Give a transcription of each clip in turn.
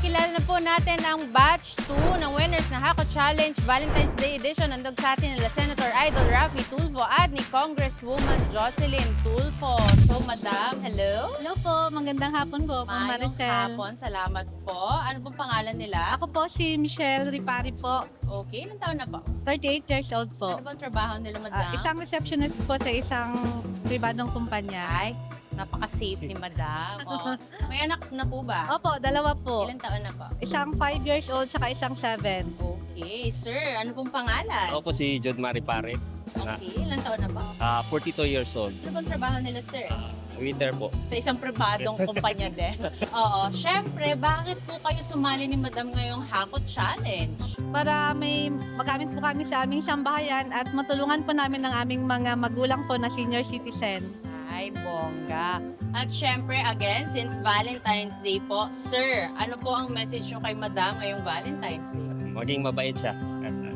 makilala na po natin ang batch 2 ng winners na Hako Challenge Valentine's Day Edition. Nandog sa atin nila Senator Idol Raffy Tulfo at ni Congresswoman Jocelyn Tulfo. So, Madam, hello. Hello po, magandang hapon po, Ma'am Mayong Maricel. hapon, salamat po. Ano pong pangalan nila? Ako po si Michelle Ripari po, Okay, ilang taon na po? 38 years old po. Ano bang trabaho nila, Madam? Isang receptionist po sa isang pribadong kumpanya. Ay, napaka-safe ni Madam. Oh. May anak na po ba? Opo, dalawa po. Ilang taon na po? Isang 5 years old tsaka isang 7. Okay, sir. Ano pong pangalan? Ako po si Jod Maripare, Okay, ilang taon na po? 42 years old. Ano bang trabaho nila, sir? Waiter po. Sa isang pribadong kumpanya din. Oo. Siyempre, bakit po kayo sumali ni Madam ngayong Hako Challenge? Para may magamit po kami sa aming sambahayan at matulungan po namin ang aming mga magulang po na senior citizen. Ay, bongga. At syempre, again, since Valentine's Day po, sir, ano po ang message nyo kay Madam ngayong Valentine's Day? Maging mabait siya.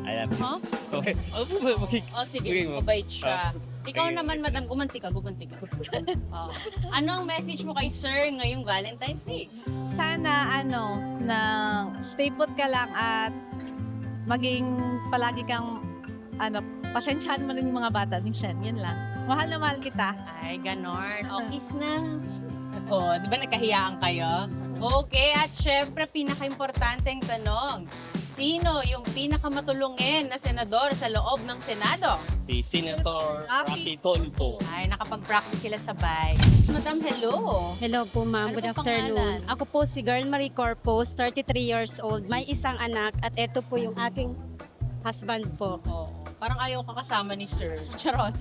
Alam. Huh? Okay. Oh, sige, Okay, mabait siya. Ikaw okay. naman, Madam, gumanti ka. Oh. Ano ang message mo kay sir ngayong Valentine's Day? Sana na stay put ka lang at maging palagi kang pasensyahan mo rin yung mga bata minsan. Yun lang. Mahal na mahal kita. Ay, ganon. O, kiss na. O, di ba nagkahiyaan kayo? Okay, at syempre, pinaka-importanteng tanong. Sino yung pinakamatulungin na senador sa loob ng Senado? Si Senator Raffy Raffy Tulfo. Ay, nakapag-practice sila sabay. Madam, hello. Hello po Ano ma'am, good pong afternoon. pangalan? Ako po si Girl Marie Corpus, 33 years old, may isang anak at ito po yung aking husband po. Oo. Parang ayaw ka kasama ni sir. Charot.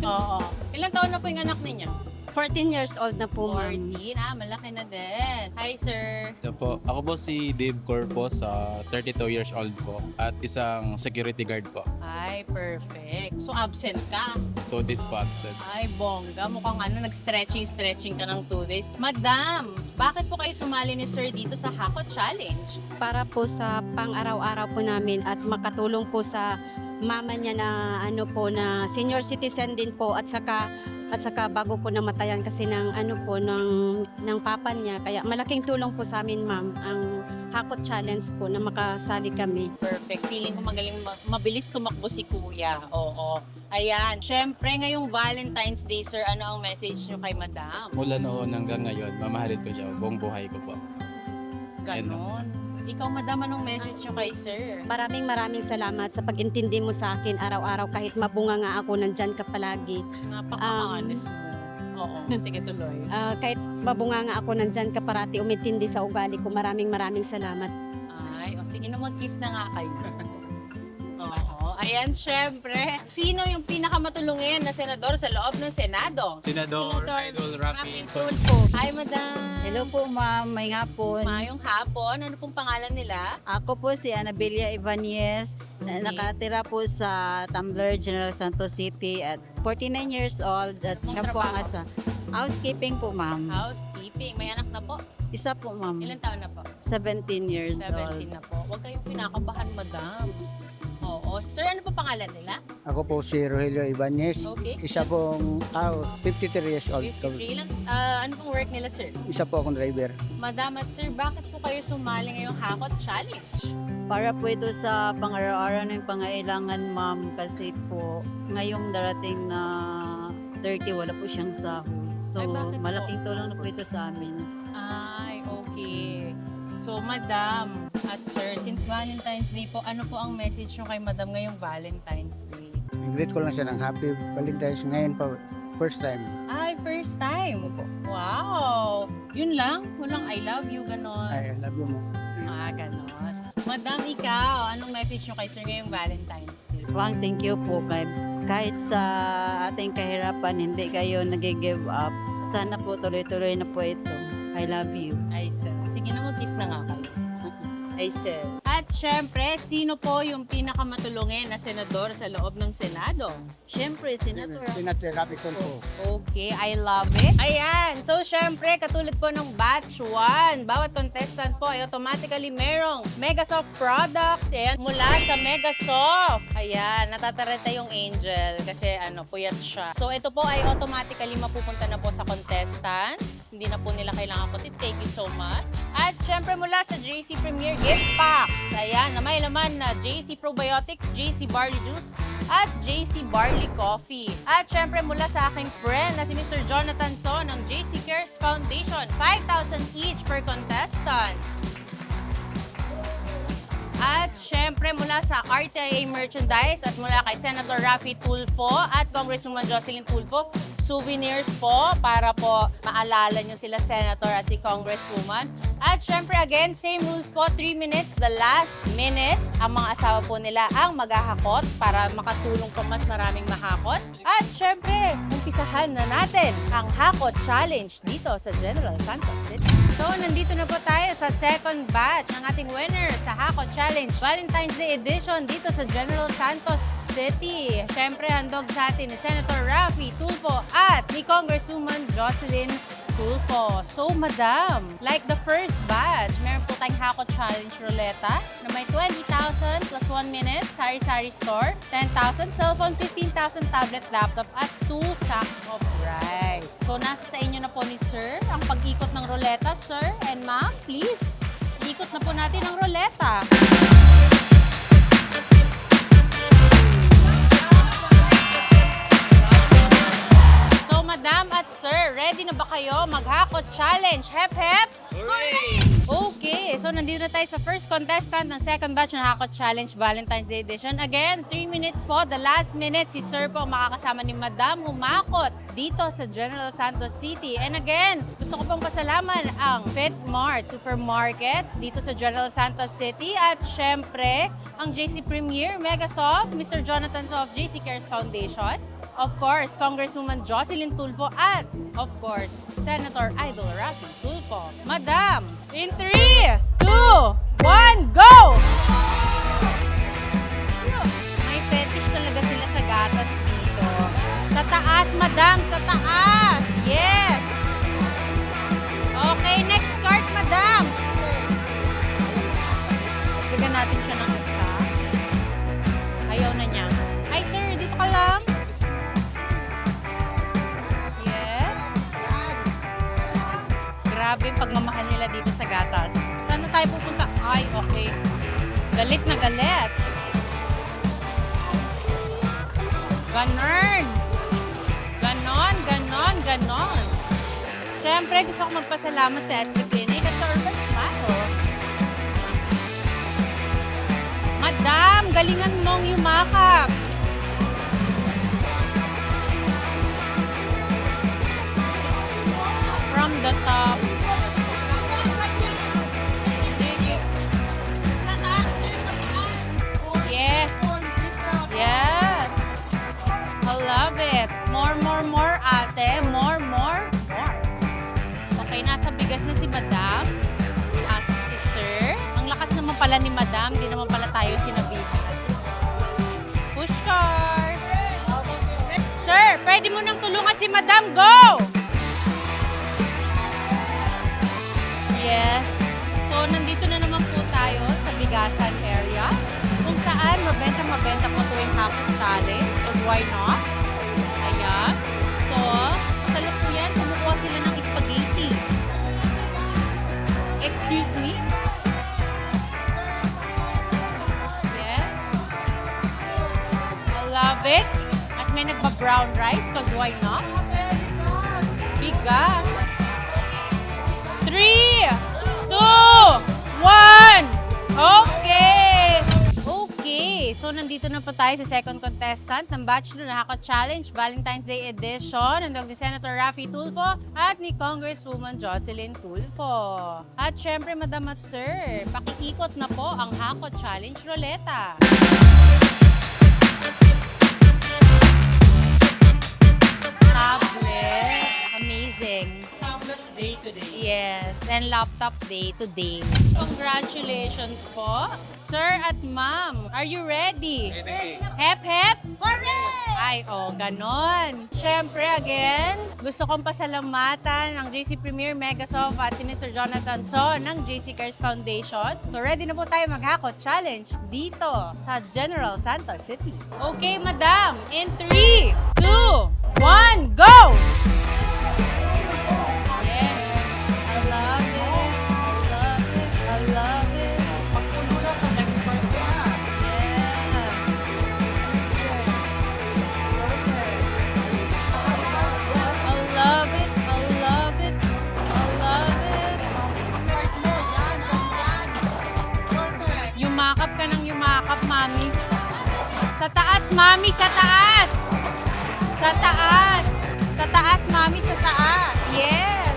Oo. Ilang taon na po yung anak niya? 14 years old na po ma'am. 14. Malaki na din. Hi, sir. Hello po. Ako po si Dave Corpus, 32 years old po at isang security guard po. Ay, perfect. So, absent ka. 2 days po absent. Ay, bongga. Mukhang nag-stretching ka ng 2 days. Madam, bakit po kayo sumali ni sir dito sa Hako Challenge? Para po sa pang-araw-araw po namin at makatulong po sa mama niya na na senior citizen din po at saka bago po namatayan kasi ng ng papa niya, kaya malaking tulong po sa amin ma'am ang Hako Challenge po na makasali kami. Perfect. Feeling ko magaling, mabilis tumakbo si kuya. Oo. Ayan. Siyempre, ngayong Valentine's Day, sir, ano ang message nyo kay madam? Mula noon hanggang ngayon, mamahalin ko siya buong buhay ko po. Ganon. Ikaw, madam, anong message nyo kay sir? Maraming salamat sa pag-intindi mo sa akin araw-araw kahit mabunga nga ako nandyan ka palagi. Napaka-honest mo. Oo. Sige, tuloy. Kahit mabunga nga ako nandyan ka parati umintindi sa ugali ko. Maraming salamat. Ay, o sige na, mag-kiss na nga kayo. Oo. Ayan, syempre. Sino yung pinakamatulungin na senador sa loob ng Senado? Senador Idol Raffy Tulfo. Hi, madam. Hello po ma'am, may hapon. Mayong hapon. Ano pong pangalan nila? Ako po si Anabilia Ibanez, na nakatira po sa Tumblr, General Santos City at 49 years old at siya po ang housekeeping po ma'am. Housekeeping. May anak na po. Isa po ma'am, Ilan taon na po? 17 years 17 old. na po. Huwag kayong pinakabahan, madam. Oo. Sir, ano po pangalan nila? Ako po si Rogelio Ibanez. Okay. Isa pong 53 years old. 53 lang. Ano pong work nila, sir? Isa po akong driver. Madam at sir, bakit po kayo sumali ngayong Hakot Challenge? Para po ito sa pang-araw-araw ng pangailangan ma'am kasi po ngayong darating na 30 wala po siyang sahod. So Ay, bakit po? malaking tulong na po ito sa amin. Ay, okay. So, madam at sir, since Valentine's Day po, ano po ang message nyo kay madam ngayong Valentine's Day? I-greet ko lang siya ng Happy Valentine's ngayon pa. First time. Ay, first time. Wow! Yun lang? Walang I love you, ganon. I love you mo. Ganon. Madam, ikaw, anong message nyo kay sir ngayong Valentine's Day? Wang, thank you po kahit sa ating kahirapan, hindi kayo nag-give up. Sana po tuloy-tuloy na po ito. I love you. Ay, sir. Sige na, mag-kiss na nga kayo. Ay, sir. At syempre, sino po yung pinakamatulungin na senador sa loob ng Senado? Siyempre, Senator. Pinatirapi ko po. Okay, I love it. Ayan, so syempre, katulad po ng batch 1, bawat contestant po ay automatically merong Megasoft products. Ayan, mula sa Megasoft. Ayan, natataranta yung Angel kasi puyat siya. So ito po ay automatically mapupunta na po sa contestants. Hindi na po nila kailangan po. Thank you so much. At syempre mula sa JC Premier Gift Packs. Ayan, na may laman na JC Probiotics, JC Barley Juice, at JC Barley Coffee. At syempre mula sa aking friend na si Mr. Jonathan So ng JC Cares Foundation, 5,000 each per contestant. At syempre mula sa RTIA Merchandise at mula kay Senator Raffy Tulfo at Congresswoman Jocelyn Tulfo, souvenirs po para po maalala nyo sila Senator at si Congresswoman. At syempre again, same rules po, 3 minutes, the last minute, ang mga asawa po nila ang maghahakot para makatulong po mas maraming mahakot. At syempre, umpisahan na natin ang Hakot Challenge dito sa General Santos City. So, nandito na po tayo sa second batch ng ating winner sa Hakot Challenge Valentine's Day Edition dito sa General Santos City. Siyempre, handog sa atin ni Senator Raffy Tulfo at ni Congresswoman Jocelyn Tulfo. So, madam, like the first batch, meron po tayong Hakot Challenge Ruleta na may 20,000 plus 1 minute, sari-sari store, 10,000 cellphone, 15,000 tablet, laptop, at 2 sacks of rice. So, nasa sa inyo na po ni Sir ang pag-ikot ng ruleta. Sir and ma'am, please, ikot na po natin ang ruleta. So, madam at sir, ready na ba kayo mag-Hakot Challenge? Hep, hep! Okay, so nandito na tayo sa first contestant ng second batch ng Hakot Challenge Valentine's Day Edition. Again, 3 minutes po. The last minute, si Sir po makakasama ni Madam humakot dito sa General Santos City. And again, gusto ko pong pasalaman ang Fitmart Supermarket dito sa General Santos City. At syempre, ang JC Premier, Megasoft, Mr. Jonathan So of JC Cares Foundation. Of course, Congresswoman Jocelyn Tulfo at, of course, Senator Idol Raffy Tulfo. Madam, in 3, 2, 1, go! May fetish talaga sila sa gatas dito. Sa taas, madam, sa taas! Yes! Okay, next card, madam! Bigyan natin siya ng isa. Ayaw na niya. Hi, sir, dito ka lang. Grabe yung pagmamahal nila dito sa gatas. Saan na tayo pupunta? Ay, okay. Galit na galit. Ganon. Ganon, ganon, ganon. Siyempre, gusto ko magpasalamat sa SB Clinic at sa Urban Pato. Madam, galingan mong yumakap. From the top. Yes. Yes. I love it. More, ate. More. Okay, nasa bigas na si Madam. Asok si Sir. Ang lakas naman pala ni Madam. Di naman pala tayo sinabihan. Push card. Sir, pwede mo nang tulungan si Madam. Go! Yes. So, nandito na naman po tayo sa Bigasan area kung saan mabenta po tuwing Hakot Challenge. So, why not? Ayan. So, sa lukuyan, kumukuha sila ng spaghetti. Excuse me? Yes. I love it. At may nagba-brown rice because why not? Bigas. 3, 2, 1. Okay. Okay. So, nandito na po tayo sa second contestant ng Batch 2 na Hakot Challenge Valentine's Day Edition. Nandog ni Senator Raffy Tulfo at ni Congresswoman Jocelyn Tulfo. At syempre, Madam at Sir, pakiikot na po ang Hakot Challenge Ruleta. Tablet. Amazing. Day to day. Yes, and laptop day to day. Congratulations po, Sir at Ma'am. Are you ready? Ready. Hep, hep? Hooray! Ay, ganon. Siyempre, again, gusto kong pasalamatan ng JC Premier Megasoft at si Mr. Jonathan So ng JC Cares Foundation. So, ready na po tayo mag-Hakot Challenge dito sa General Santos City. Okay, Madam. In 3, 2, 1, go! Yes. I love it. I love yakap, mami. Sa taas, mami, sa taas. Sa taas. Sa taas, mami, sa taas. Yes.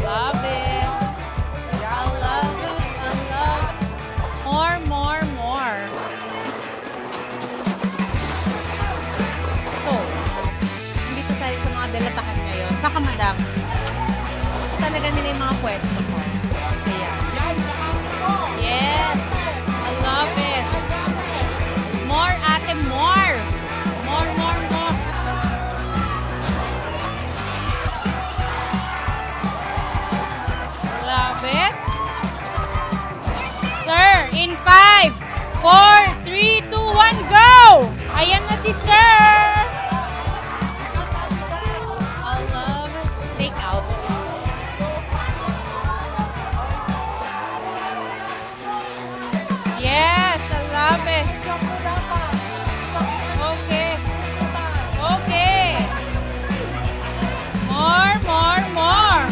Love it. I love it. I love it. More, more, more. So, nandito tayo sa mga delatahan ngayon. Saka, madam, talaga nila yung mga pwesto ko. Ayan. Yes. I love it. More, ate, more. More, more, more. Love it. Sir, in 5, 4, 3, 2, 1, go! Ayan na si Sir! I love it. Take out. Yes, I love it. Okay. Okay. More, more, more.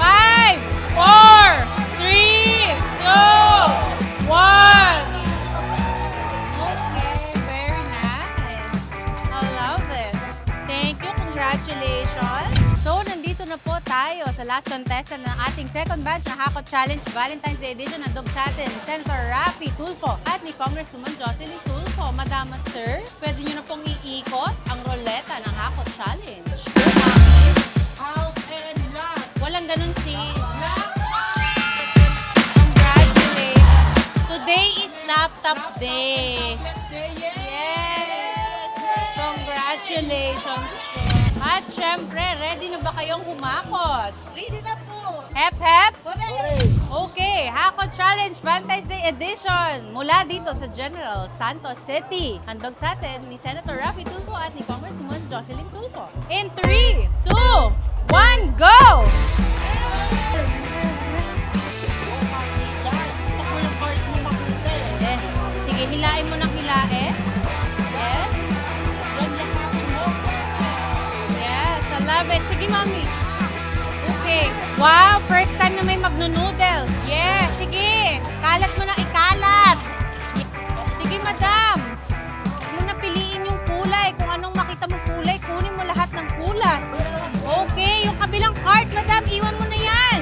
5, 4, 3, 2, 1. Okay, very nice. I love it. Thank you. Congratulations. So, nandito na po tayo sa last contestant ng ating second batch na Hakot Challenge Valentine's Day Edition. Nandog sa atin ni Senator Raffy Tulfo at ni Congresswoman Jocelyn Tulfo. Madam at sir, pwede nyo na pong iikot ang roleta ng Hakot Challenge. Walang ganun si... Congratulations. Today is laptop day. Yes. Congratulations. At syempre, ready na ba kayong humakot? Ready na po! Hep, hep? Correct! Okay, Hakot Challenge Valentine's Day Edition mula dito sa General Santos City. Handog sa atin ni Senator Raffy Tulfo at ni Congresswoman Jocelyn Tulfo. In 3, 2, 1, go! Eh, sige, hilain mo ng hilain. Yes. Yes, I love it. Sige, mami. Okay. Wow, first time na may magno-noodle. Yes, sige. Kalat mo na ikalat. Sige, madam. Huwag mo na piliin yung kulay. Kung anong makita mo kulay, kunin mo lahat ng kulay. Okay, yung kabilang cart, madam, iwan mo na yan.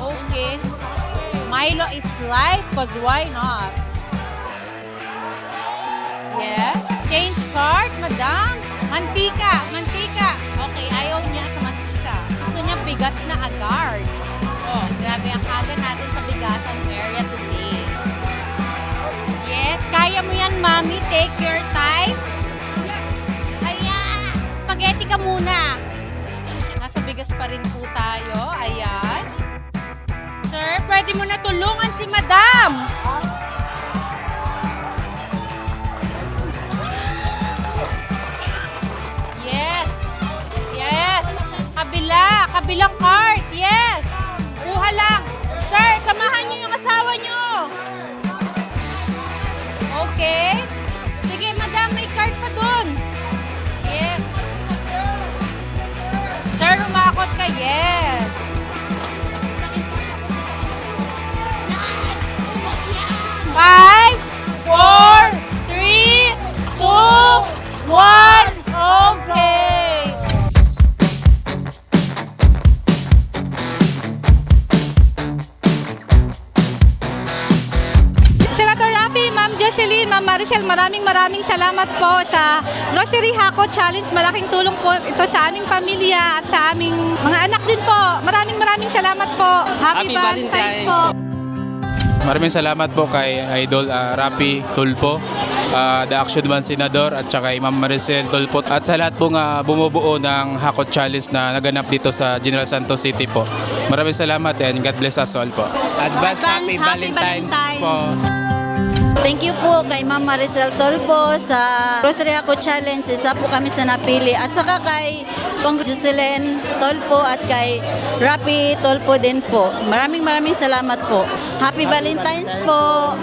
Okay. Milo is life, cause why not? Yeah. Change card, madam. Mantika, mantika. Okay, ayaw niya sa mantika. Gusto niya bigas na agad. Oh, grabe ang kaga natin sa bigasan area today. Yes, kaya mo yan, mami. Take your time. Ayan. Spaghetti ka muna. Nasa bigas pa rin po tayo. Ayan. Sir, pwede mo na tulungan si madam. Yes. Yes. Kabilang cart. Yes. Kuha lang. Sir, samahan niyo yung asawa niyo. Okay. Sige, madam, may cart pa dun. Yes. Sir, umakot ka. Yes. Five, 4, 3, 2, 1. Okay. Senator Raffy, Ma'am Jocelyn, Ma'am Maricel, maraming salamat po sa Grocery Hakot Challenge. Malaking tulong po ito sa aming pamilya at sa aming mga anak din po. Maraming salamat po. Happy Valentine's po. Maraming salamat po kay Idol Raffy Tulfo, the Action Man Senador at saka kay Ma'am Maricel Tulfo at sa lahat pong bumubuo ng Hakot Challenge na naganap dito sa General Santos City po. Maraming salamat and God bless us all po. Advance Happy Valentine's po. Thank you po kay Ma'am Maricel Tulfo sa Grocery Hakot Challenge. Isa po kami sa napili. At saka kay Jocelyn Tulfo at kay Raffy Tulfo din po. Maraming salamat po. Happy Valentine's po.